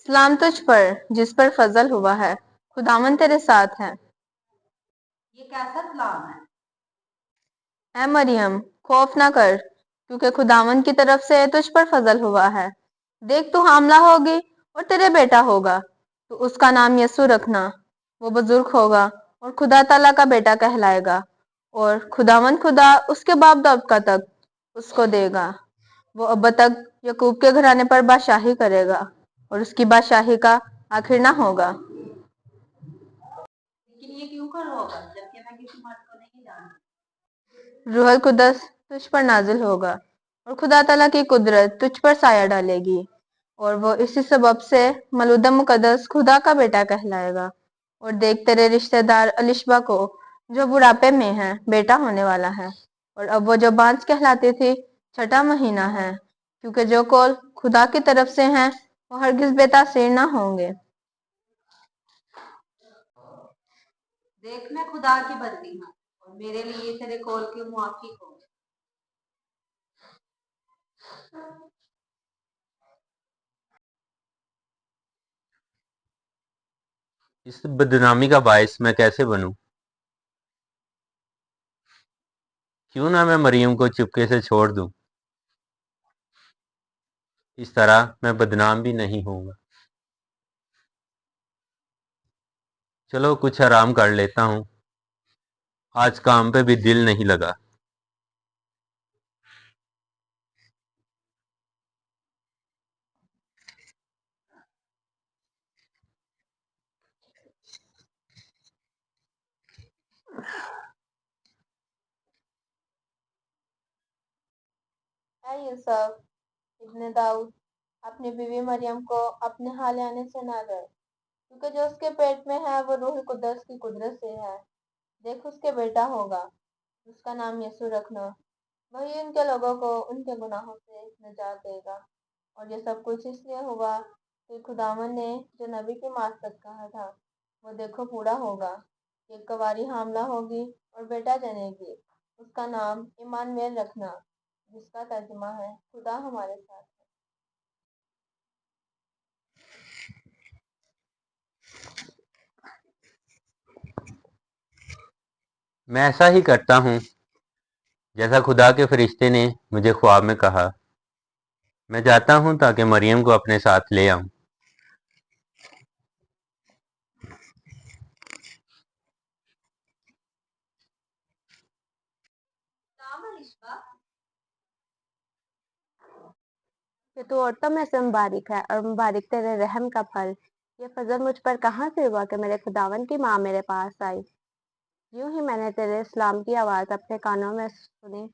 सलाम तुझ पर जिस पर फजल हुआ है, खुदावन तेरे साथ है। ये कैसा सलाम है? ऐ मरियम, खौफ ना कर, क्योंकि खुदावन की तरफ से तुझ पर फजल हुआ है। देख, तू हामला होगी और तेरे बेटा होगा, तो उसका नाम यीशु रखना। वो बुजुर्ग होगा और खुदा ताला का बेटा कहलाएगा, और खुदावन खुदा उसके बाप दाऊद का तख्त उसको देगा। वो अब तक यकूब के घराने पर बादशाही करेगा, और उसकी बादशाही का आखिर ना होगा। लेकिन ये क्यों कर होगा जबकि मैं किसी मर्द को नहीं जानती? रूहल कुदस तुझ पर नाजिल होगा, और खुदा ताला की कुदरत तुझ पर साया डालेगी, और वो इसी सबब से मलूदा मुकद्दस खुदा का बेटा कहलाएगा। और देख, तेरे रिश्तेदार अलिशबा को, जो बुढ़ापे में है, बेटा होने वाला है। और अब वो जो बांझ कहलाती थी, छठा महीना है, क्योंकि जो कौल खुदा की तरफ से हैं वो हरगिज बेतासीर ना होंगे। देख, मैं खुदा की बंदी हूँ और मेरे लिए तेरे कौल के मुआफिक हो। इस बदनामी का बायस मैं कैसे बनूं? क्यों ना मैं मरियम को चुपके से छोड़ दूं। इस तरह मैं बदनाम भी नहीं होऊंगा। चलो कुछ आराम कर लेता हूं, आज काम पे भी दिल नहीं लगा। ऐ यूसुफ इब्ने दाऊद, अपनी बीवी मरियम को अपने हाल आने से ना डर, क्योंकि जो उसके पेट में है वो रूह कुदस की कुदरत से है। देख, उसके बेटा होगा, उसका नाम यीशु रखना। वही उनके लोगों को उनके गुनाहों से निजात देगा। और ये सब कुछ इसलिए हुआ कि खुदावन ने जो नबी की मार्फत कहा था, वो देखो पूरा होगा। एक कुंवारी हामला होगी और बेटा जनेगी। उसका नाम इमानुएल रखना, जिसका तर्जुमा है खुदा हमारे साथ है। मैं ऐसा ही करता हूं जैसा खुदा के फरिश्ते ने मुझे ख्वाब में कहा। मैं जाता हूं ताकि मरियम को अपने साथ ले आऊं। नाम अलिशबा। कि तू औरतों में से मुबारक है, और मुबारक तेरे रहम का फल। ये फजल मुझ पर कहाँ से हुआ कि मेरे खुदावन की माँ मेरे पास आई। यूं ही मैंने तेरे इस्लाम की आवाज़ अपने कानों में सुनी,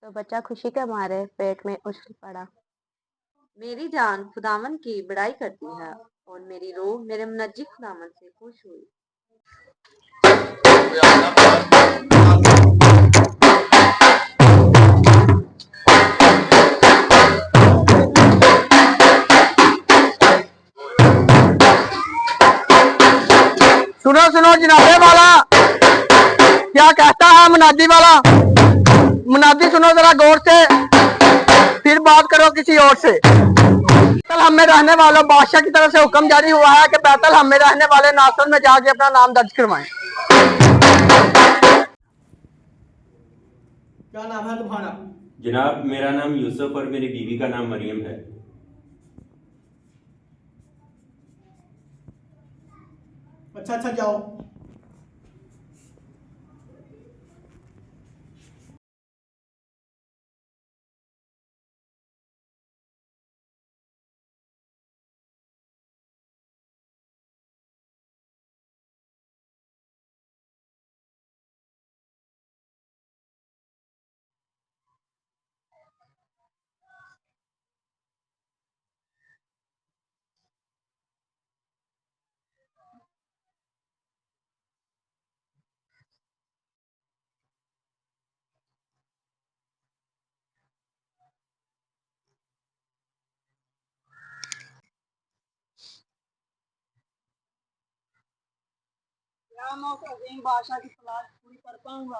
तो बच्चा खुशी के मारे पेट में उछल पड़ा। मेरी जान खुदावन की बड़ाई करती है और मेरी रूह मेरे मुनज्जी खुदावन से खुश हुई। सुनो सुनो जनाबे वाला, क्या कहता है मुनादी वाला? मुनादी सुनो जरा गौर से, फिर बात करो किसी और से। बैतल हम में रहने वालों बादशाह की तरफ से हुक्म जारी हुआ है कि बैतल हम में रहने वाले नासर में जाके अपना नाम दर्ज करवाएं। क्या नाम है तुम्हारा? जनाब, मेरा नाम यूसुफ और मेरी बीवी का नाम मरियम है। अच्छा अच्छा, जाओ। क्या मैं उस अजीम बादशाह की तलाश पूरी कर पाऊंगा?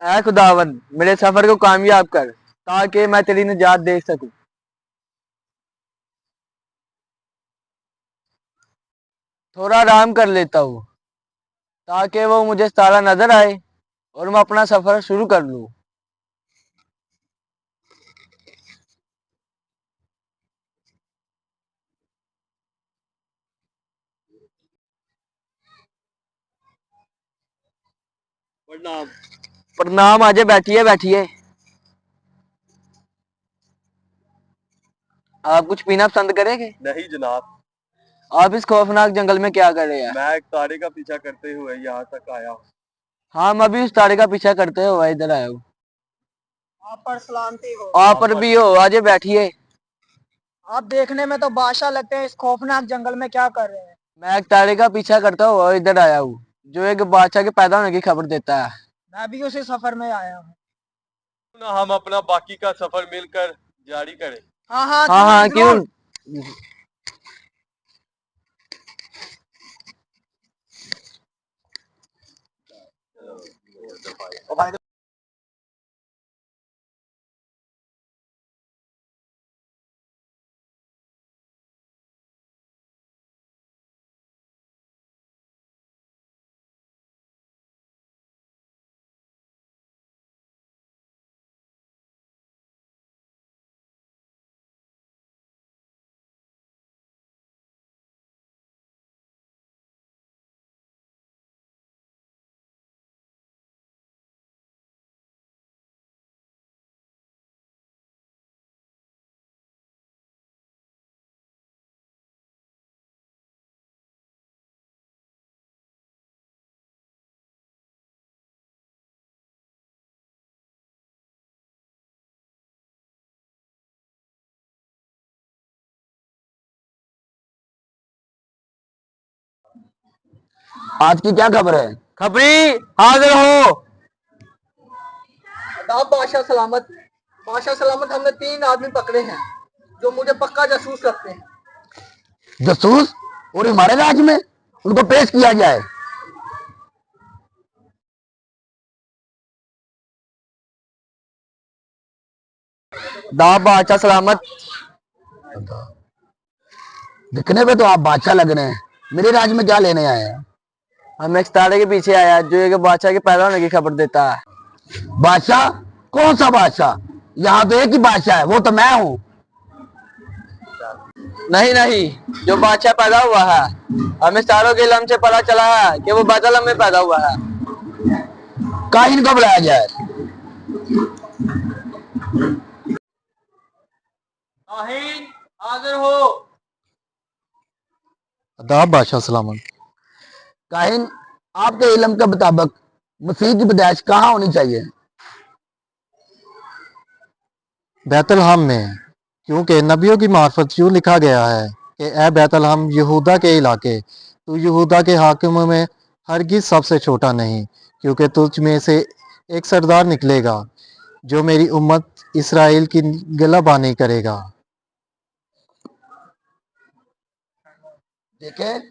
ऐ खुदावंद मेरे सफर को कामयाब कर ताकि मैं तेरी निजात देख सकूं। थोड़ा आराम कर लेता हूँ ताकि वो मुझे तारा नजर आए और मैं अपना सफर शुरू कर लूं। प्रणाम। प्रणाम, आजे बैठिए बैठिए। आप कुछ पीना पसंद करेंगे? नहीं जनाब, आप इस खौफनाक जंगल में क्या कर रहे हैं? मैं एक तारे का पीछा करते हुए यहाँ तक आया हूँ। हाँ, मैं भी उस तारे का पीछा करते हुए इधर आया हूँ। आप पर सलामती हो। आप पर भी हो, आजे बैठिए। आप देखने में तो बादशाह लगते हैं, इस खौफनाक जंगल में क्या कर रहे हैं? मैं एक तारे का पीछा करता हुआ इधर आया हूँ जो एक बादशाह के पैदा होने की खबर देता है। मैं भी उसी सफर में आया हूँ। ना हम अपना बाकी का सफर मिलकर जारी करें। हाँ हाँ हाँ हाँ क्यों। आज की क्या खबर है? खबरी हाजिर हो। अदाब बादशाह सलामत। बादशाह सलामत, हमने 3 आदमी पकड़े हैं जो मुझे पक्का जासूस लगते हैं। जासूस? और हमारे राज्य में? उनको पेश किया जाए। दाब बादशाह सलामत। दिखने पे तो आप बादशाह लग रहे हैं, मेरे राज्य में क्या लेने आए हैं? हम एक तारे के पीछे आया जो एक बादशाह के पैदा होने की खबर देता है। बादशाह? कौन सा बादशाह? यहाँ तो एक ही बादशाह है, वो तो मैं हूँ। नहीं नहीं, जो बादशाह पैदा हुआ है, हमें तारों के इल्म से पता चला है कि वो बैतलहम में पैदा हुआ है। काहिन को बुलाया जाए। काहिन हाजिर हो। अदाब बादशाह सलामत। काहिन, आपके इल्म के मुताबिक मसीह की पैदाइश कहाँ होनी चाहिए? बैतलहम में, क्योंकि नबियों की मार्फत यूँ लिखा गया है कि ए बैतलहम यहूदा के इलाके, तू यहूदा के हाकिमों में हरगिज सबसे छोटा नहीं, क्योंकि तुझ में से एक सरदार निकलेगा जो मेरी उम्मत इसराइल की गिलाबानी करेगा। देखें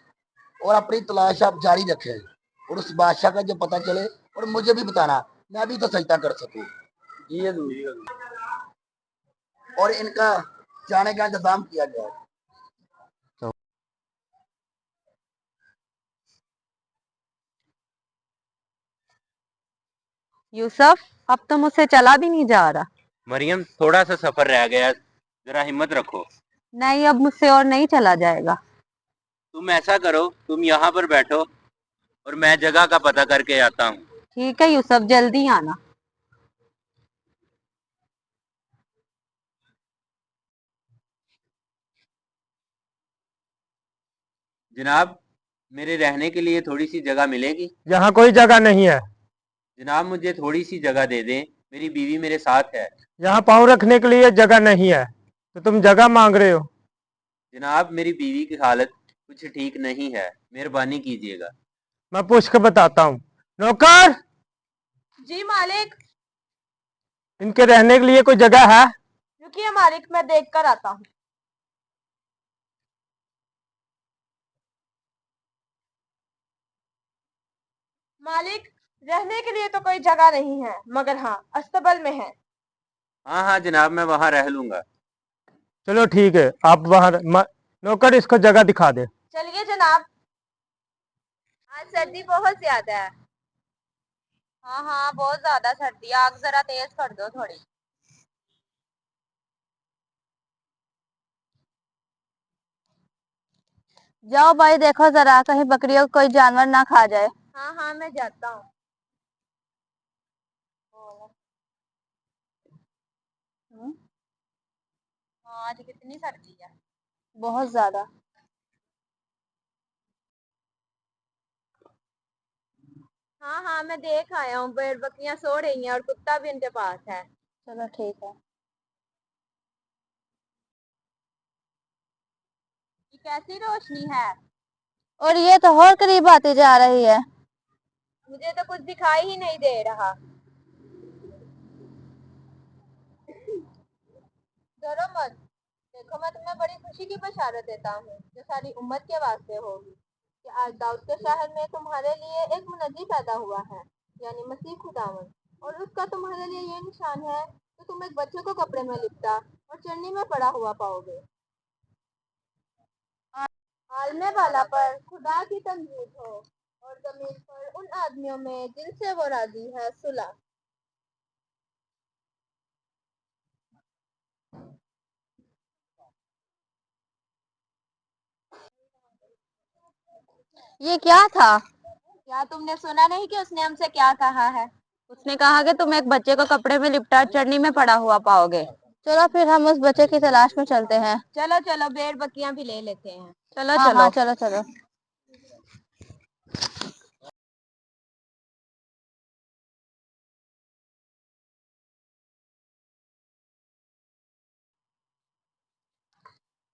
और अपनी तलाश आप जारी रखें और उस बादशाह का जो पता चले और मुझे भी बताना, मैं भी तो सजदा कर सकूं। जी हजूर। और इनका जाने का इंतजाम किया जाए। यूसुफ, अब तो मुझसे चला भी नहीं जा रहा। मरियम, थोड़ा सा सफर रह गया, जरा हिम्मत रखो। नहीं, अब मुझसे और नहीं चला जाएगा। तुम ऐसा करो, तुम यहाँ पर बैठो और मैं जगह का पता करके आता हूँ। ठीक है यूसुफ, जल्दी आना। जनाब, मेरे रहने के लिए थोड़ी सी जगह मिलेगी? यहाँ कोई जगह नहीं है। जनाब, मुझे थोड़ी सी जगह दे दें, मेरी बीवी मेरे साथ है। यहाँ पाँव रखने के लिए जगह नहीं है, तो तुम जगह मांग रहे हो? जनाब, मेरी बीवी की हालत कुछ ठीक नहीं है, मेहरबानी कीजिएगा। मैं पूछ के बताता हूँ। नौकर, जी मालिक। इनके रहने के लिए कोई जगह है? रुकिए मालिक, मैं देख कर आता हूँ। मालिक, रहने के लिए तो कोई जगह नहीं है, मगर हाँ अस्तबल में है। हाँ हाँ जनाब, मैं वहाँ रह लूँगा। चलो ठीक है, आप वहाँ नौकर इसको जगह दिखा दे। चलिए जनाब। आज सर्दी बहुत ज्यादा है। हाँ हाँ, बहुत ज्यादा सर्दी है, आग जरा तेज कर दो थोड़ी। जाओ भाई, देखो जरा कहीं बकरियों को कोई जानवर ना खा जाए। हाँ हाँ मैं जाता हूँ। हाँ, आज कितनी सर्दी है। बहुत ज्यादा। हाँ हाँ मैं देख आया हूँ, भेड़ बकरियां सो रही हैं और कुत्ता भी उनके पास है। चलो ठीक है। ये कैसी रोशनी है। और ये तो और करीब आती जा रही है। मुझे तो कुछ दिखाई ही नहीं दे रहा। डरो मत। देखो मैं तुम्हें बड़ी खुशी की बशारत देता हूँ, जो सारी उम्मत के वास्ते होगी, कि आज दाऊद के शहर में तुम्हारे लिए एक मुनज्जी पैदा हुआ है, यानी मसीह खुदावन। और उसका तुम्हारे लिए ये निशान है कि तुम एक बच्चे को कपड़े में लिपटा और चन्नी में पड़ा हुआ पाओगे। आलमे वाला पर खुदा की तंजीद हो, और जमीन पर उन आदमियों में जिनसे वो राजी है सुलह। ये क्या था? क्या तुमने सुना नहीं कि उसने हमसे क्या कहा है? उसने कहा कि तुम एक बच्चे को कपड़े में लिपटा चटनी में पड़ा हुआ पाओगे। चलो फिर हम उस बच्चे की तलाश में चलते हैं। चलो चलो, भेड़ बकरियां भी ले लेते हैं। चलो हाँ चलो हाँ चलो चलो।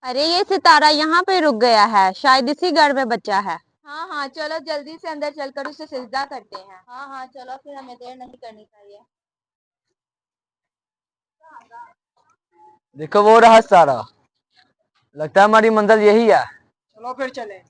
अरे ये सितारा यहाँ पे रुक गया है, शायद इसी घर में बच्चा है। हाँ हाँ चलो जल्दी से अंदर चलकर उसे सिजदा करते हैं। हाँ हाँ चलो, फिर हमें देर नहीं करनी चाहिए। देखो वो रहा सारा, लगता है हमारी मंजिल यही है। चलो फिर चले।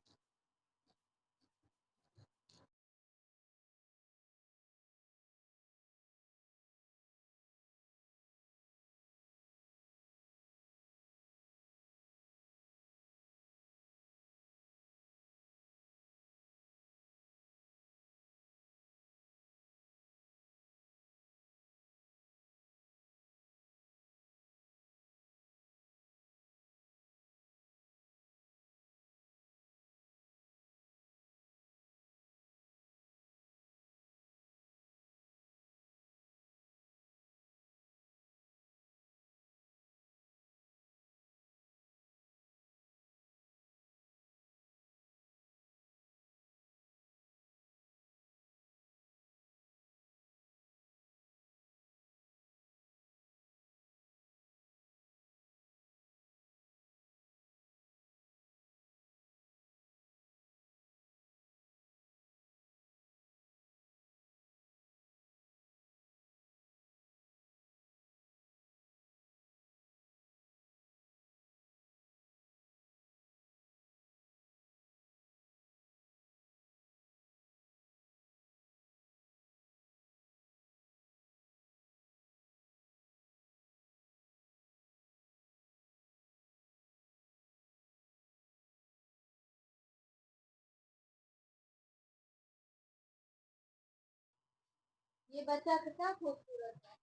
ये बच्चा कितना खूबसूरत है।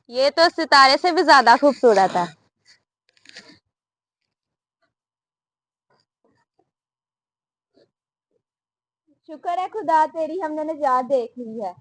ये तो सितारे से भी ज्यादा खूबसूरत है। शुक्र है खुदा, तेरी हमने निजात देख ली है।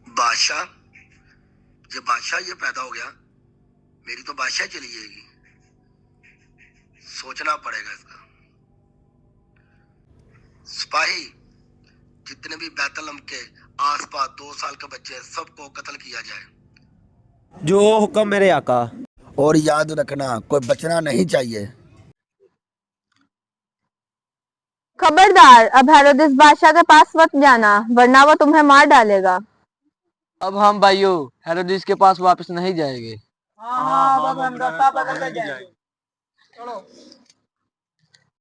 बादशाह, जब बादशाह ये पैदा हो गया, मेरी तो बादशाह चली जाएगी। सोचना पड़ेगा इसका। सिपाही, जितने भी बैतलहम के आसपास 2 साल के बच्चे हैं, सबको कत्ल किया जाए। जो हुक्म मेरे आका। और याद रखना, कोई बचना नहीं चाहिए। खबरदार, अब हेरोदेस बादशाह के पास मत जाना, वरना वो तुम्हें मार डालेगा। अब हम भाइयों हेरोदिस के पास वापस नहीं जाएंगे। हाँ, अब हम रास्ता बदल के जाएंगे। चलो।